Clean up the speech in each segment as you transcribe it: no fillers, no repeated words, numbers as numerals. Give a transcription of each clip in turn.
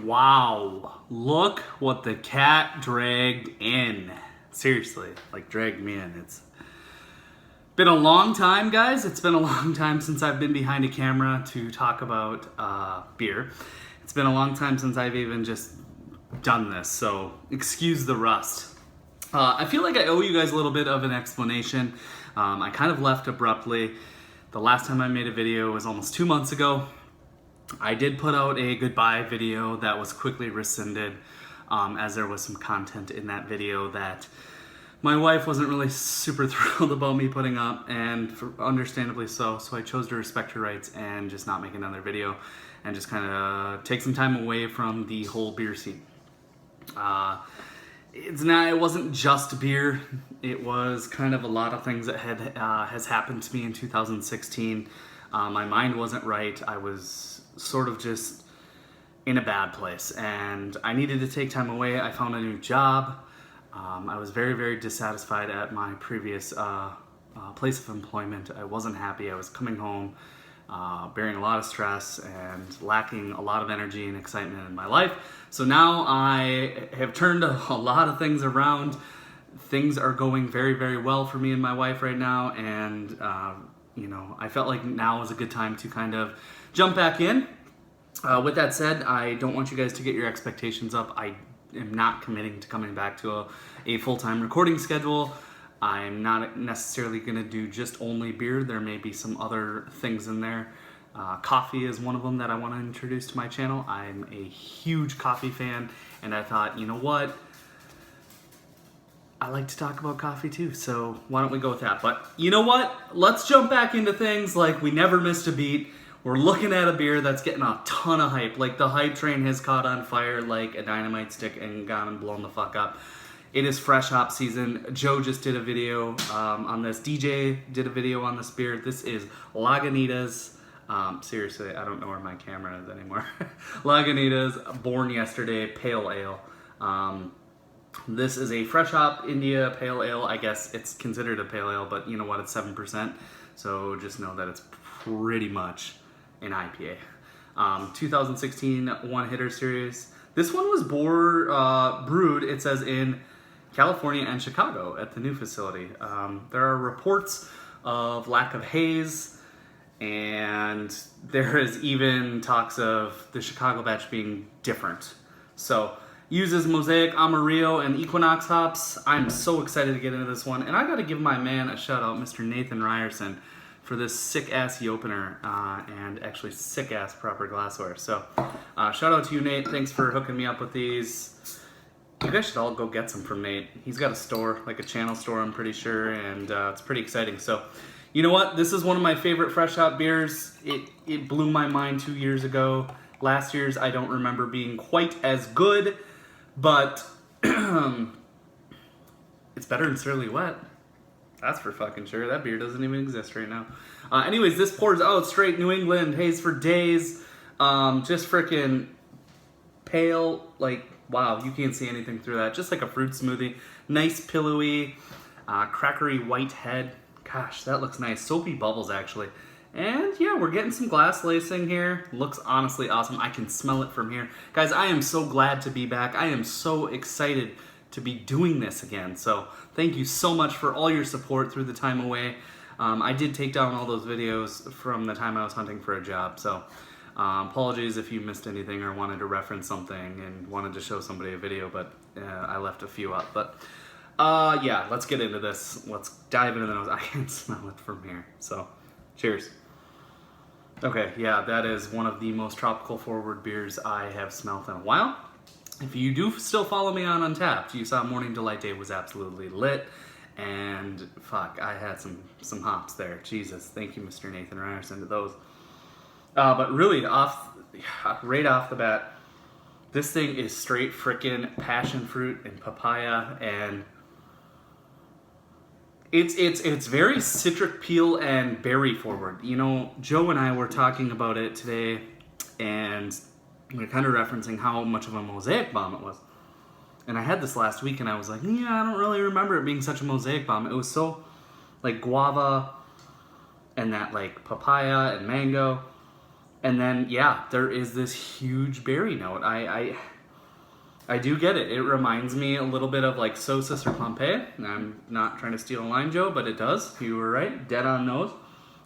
Wow, look what the cat dragged in. Seriously, like dragged me in. It's been a long time, guys. It's been a long time since I've been behind a camera to talk about beer. It's been a long time since I've even just done this, so excuse the rust. I feel like I owe you guys a little bit of an explanation. I kind of left abruptly. The last time I made a video was almost 2 months ago. I did put out a goodbye video that was quickly rescinded as there was some content in that video that my wife wasn't really super thrilled about me putting up, and understandably so. So I chose to respect her rights and just not make another video and just kind of take some time away from the whole beer scene. It wasn't just beer. It was kind of a lot of things that has happened to me in 2016. My mind wasn't right. I was sort of just in a bad place, and I needed to take time away. I found a new job. I was very, very dissatisfied at my previous place of employment. I wasn't happy. I was coming home bearing a lot of stress and lacking a lot of energy and excitement in my life. So now I have turned a lot of things around. Things are going very, very well for me and my wife right now, and I felt like now is a good time to kind of jump back in. With that said, I don't want you guys to get your expectations up. I am not committing to coming back to a full-time recording schedule. I'm not necessarily going to do just only beer. There may be some other things in there. Coffee is one of them that I want to introduce to my channel. I'm a huge coffee fan, and I thought, you know what? I like to talk about coffee too, so why don't we go with that? But you know what? Let's jump back into things like we never missed a beat. We're looking at a beer that's getting a ton of hype. Like, the hype train has caught on fire like a dynamite stick and gone and blown the fuck up. It is fresh hop season. Joe just did a video on this. DJ did a video on this beer. This is Lagunitas. Seriously, I don't know where my camera is anymore. Lagunitas Born Yesterday Pale Ale. This is a fresh hop India Pale Ale. I guess it's considered a pale ale, but you know what? It's 7%. So just know that it's pretty much an IPA. 2016 one-hitter series. This one was brewed, it says, in California and Chicago at the new facility. There are reports of lack of haze, and there is even talks of the Chicago batch being different. So, uses Mosaic, Amarillo, and Equinox hops. I'm so excited to get into this one, and I gotta give my man a shout out, Mr. Nathan Ryerson, for this sick-ass opener and actually sick-ass proper glassware. So, shout out to you, Nate. Thanks for hooking me up with these. You guys should all go get some from Nate. He's got a store, like a channel store, I'm pretty sure, and it's pretty exciting. So, you know what? This is one of my favorite fresh hop beers. It blew my mind 2 years ago. Last year's I don't remember being quite as good, but it's better than Surly Wet. That's for fucking sure. That beer doesn't even exist right now. Anyways, this pours out straight New England, haze for days. Just freaking pale, like, wow, you can't see anything through that. Just like a fruit smoothie. Nice, pillowy, crackery white head. Gosh, that looks nice. Soapy bubbles, actually. And yeah, we're getting some glass lacing here. Looks honestly awesome. I can smell it from here. Guys, I am so glad to be back. I am so excited to be doing this again. So thank you so much for all your support through the time away. I did take down all those videos from the time I was hunting for a job. So apologies if you missed anything or wanted to reference something and wanted to show somebody a video, but I left a few up. But yeah, let's get into this. Let's dive into the nose. I can smell it from here. So cheers. Okay, yeah, that is one of the most tropical forward beers I have smelled in a while. If you do still follow me on Untapped, you saw Morning Delight Day was absolutely lit, and fuck, I had some hops there. Jesus, thank you, Mr. Nathan Ryerson, to those. But really, right off the bat, this thing is straight frickin' passion fruit and papaya, and it's very citric peel and berry forward. You know, Joe and I were talking about it today, and we're kind of referencing how much of a Mosaic bomb it was. And I had this last week, and I was like, yeah, I don't really remember it being such a Mosaic bomb. It was so, like, guava, and that, like, papaya and mango. And then, yeah, there is this huge berry note. I do get it. It reminds me a little bit of like Sosis or Pompeii. I'm not trying to steal a line, Joe, but it does. You were right. Dead on nose.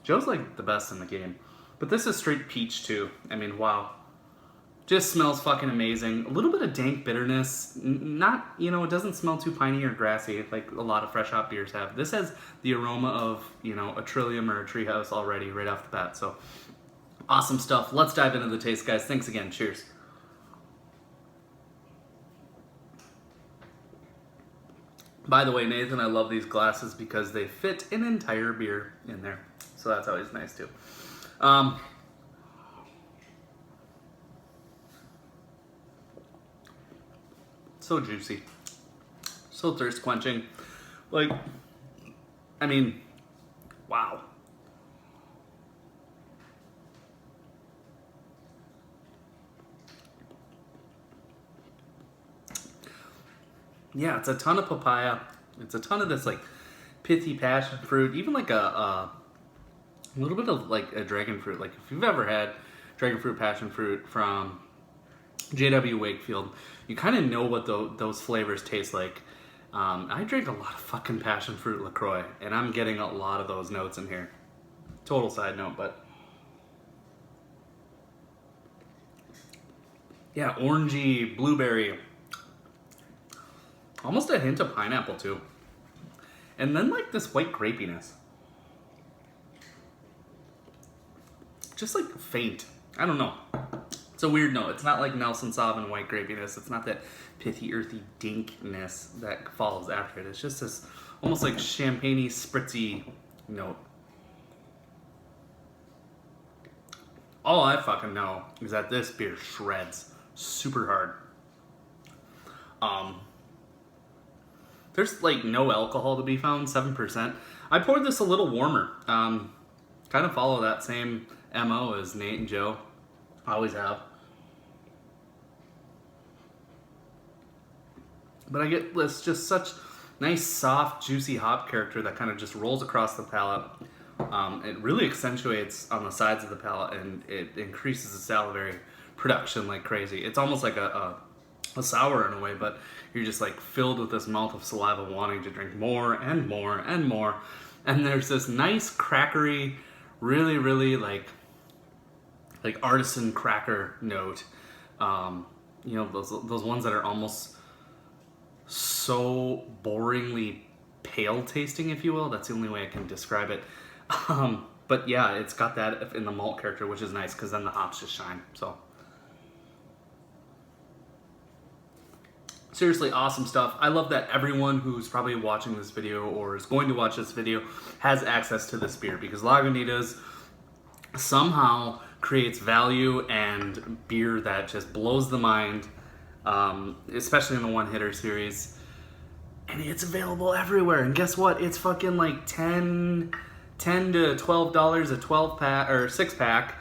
Joe's like the best in the game. But this is straight peach too. I mean, wow. Just smells fucking amazing. A little bit of dank bitterness. Not, you know, it doesn't smell too piney or grassy like a lot of fresh hop beers have. This has the aroma of, you know, a Trillium or a Treehouse already right off the bat. So awesome stuff. Let's dive into the taste, guys. Thanks again. Cheers. By the way, Nathan, I love these glasses because they fit an entire beer in there. So that's always nice too. So juicy. So thirst quenching. Like, I mean, wow. Yeah, it's a ton of papaya. It's a ton of this like pithy passion fruit, even like a little bit of like a dragon fruit. Like if you've ever had dragon fruit, passion fruit from J.W. Wakefield, you kind of know what those flavors taste like. I drink a lot of fucking passion fruit LaCroix, and I'm getting a lot of those notes in here. Total side note, but yeah, orangey, blueberry. Almost a hint of pineapple too. And then like this white grapiness. Just like faint. I don't know. It's a weird note. It's not like Nelson Sauvin white grapiness. It's not that pithy, earthy dinkness that follows after it. It's just this almost like champagne-y, spritzy note. All I fucking know is that this beer shreds super hard. There's like no alcohol to be found, 7%. I poured this a little warmer. Kind of follow that same MO as Nate and Joe. I always have. But I get this just such nice, soft, juicy hop character that kind of just rolls across the palate. It really accentuates on the sides of the palate, and it increases the salivary production like crazy. It's almost like a sour in a way, but you're just like filled with this mouth of saliva wanting to drink more and more and more. And there's this nice crackery, really, really like artisan cracker note. You know, those ones that are almost so boringly pale tasting, if you will. That's the only way I can describe it. But yeah, it's got that in the malt character, which is nice because then the hops just shine. So seriously awesome stuff. I love that everyone who's probably watching this video or is going to watch this video has access to this beer, because Lagunitas somehow creates value and beer that just blows the mind, especially in the one-hitter series. And it's available everywhere. And guess what? It's fucking like $10 to $12 a 12-pack or 6-pack.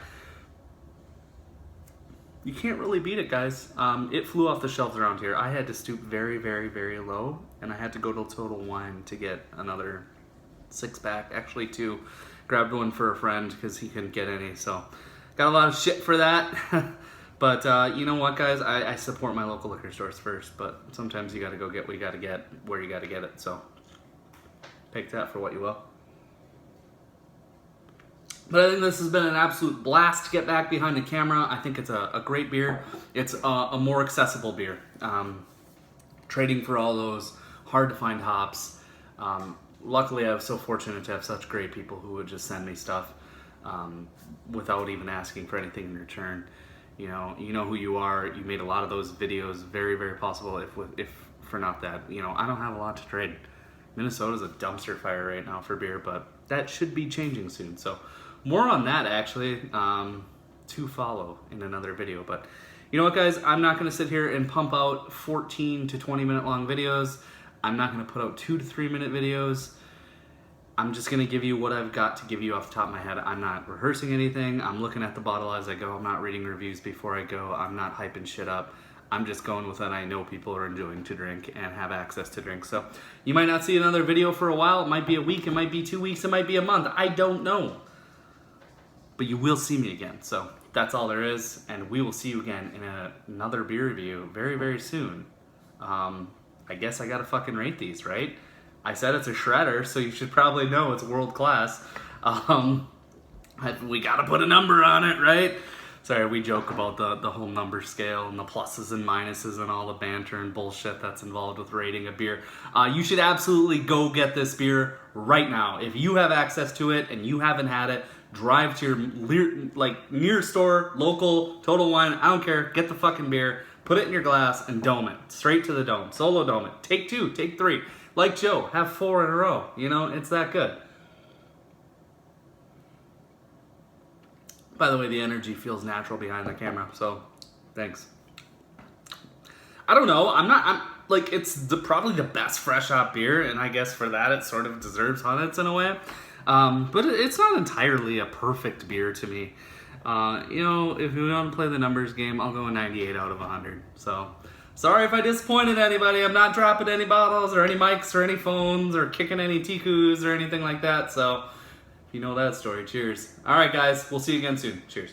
You can't really beat it, guys. It flew off the shelves around here. I had to stoop very, very, very low, and I had to go to Total Wine to get another 6-pack. Actually, 2. Grabbed one for a friend because he couldn't get any, so got a lot of shit for that. But you know what, guys? I support my local liquor stores first, but sometimes you gotta go get what you gotta get where you gotta get it, so take that for what you will. But I think this has been an absolute blast to get back behind the camera. I think it's a great beer. It's a more accessible beer. Trading for all those hard-to-find hops. Luckily, I was so fortunate to have such great people who would just send me stuff without even asking for anything in return. You know who you are. You made a lot of those videos very, very possible. If for not that, I don't have a lot to trade. Minnesota's a dumpster fire right now for beer, but that should be changing soon. So more on that, actually, to follow in another video. But you know what, guys? I'm not going to sit here and pump out 14 to 20 minute long videos. I'm not going to put out 2 to 3 minute videos. I'm just going to give you what I've got to give you off the top of my head. I'm not rehearsing anything. I'm looking at the bottle as I go. I'm not reading reviews before I go. I'm not hyping shit up. I'm just going with what I know people are enjoying to drink and have access to drink. So you might not see another video for a while. It might be a week. It might be 2 weeks. It might be a month. I don't know. But you will see me again. So that's all there is, and we will see you again in another beer review very, very soon. I guess I gotta fucking rate these, right? I said it's a shredder, so you should probably know it's world class. We gotta put a number on it, right? Sorry, we joke about the whole number scale and the pluses and minuses and all the banter and bullshit that's involved with rating a beer. You should absolutely go get this beer right now. If you have access to it and you haven't had it, drive to your near store, local, Total Wine, I don't care, get the fucking beer, put it in your glass and dome it. Straight to the dome. Solo dome it. Take 2, take 3. Like Joe, have 4 in a row. You know, it's that good. By the way, the energy feels natural behind the camera, so thanks. I don't know, it's probably the best fresh hop beer, and I guess for that it sort of deserves Hunnits in a way. But it's not entirely a perfect beer to me. If we want to play the numbers game, I'll go a 98 out of 100. So, sorry if I disappointed anybody. I'm not dropping any bottles or any mics or any phones or kicking any tikus or anything like that. So, you know that story. Cheers. All right, guys. We'll see you again soon. Cheers.